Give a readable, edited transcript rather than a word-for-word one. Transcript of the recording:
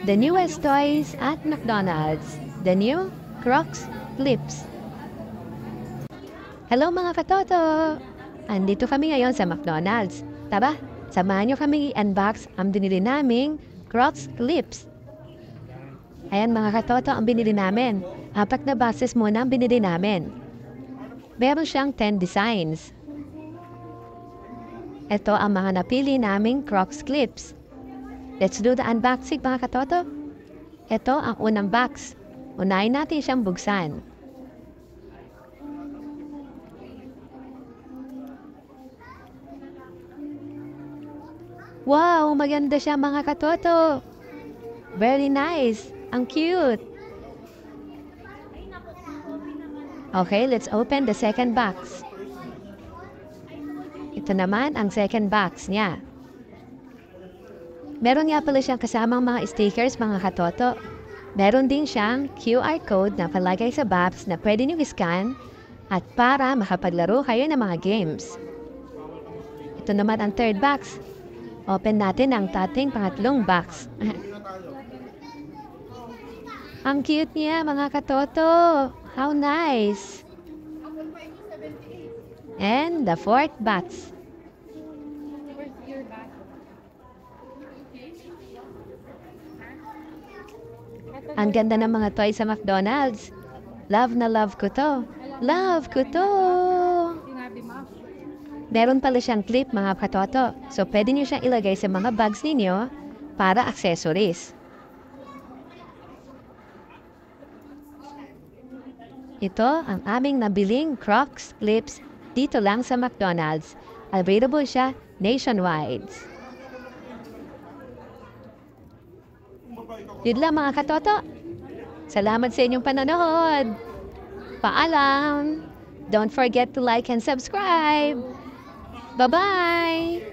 The newest toys at McDonald's. The new Crocs Clips. Hello mga katoto! Andito kami ngayon sa McDonald's. Tara, samahan nyo kami i-unbox ang binili naming Crocs Clips. Ayan mga katoto, ang binili namin. 4 na boxes muna ang binili namin. Meron siyang 10 designs. Ito ang mga napili naming Crocs Clips. Let's do the unboxing mga katoto. Ito ang unang box. Unahin natin siyang buksan. Wow, maganda siya mga katoto. Very nice. Ang cute. Okay, let's open the second box. Ito naman ang second box niya. Meron nga pala siyang kasamang mga stickers mga katoto. Meron din siyang QR code na palagay sa box na pwede nyo i-scan at para makapaglaro kayo ng mga games. Ito naman ang third box. Open natin ang ating pangatlong box. Ang cute niya mga katoto. How nice! And the fourth box. Ang ganda ng mga toys sa McDonald's. Love na love ko to. Love ko to! Meron pala siyang clip mga katoto. So pwede niyo siyang ilagay sa mga bags ninyo para accessories. Ito ang aming nabiling Crocs Clips dito lang sa McDonald's. Available siya nationwide. Yun lang mga katoto. Salamat sa inyong panonood. Paalam. Don't forget to like and subscribe. Bye-bye.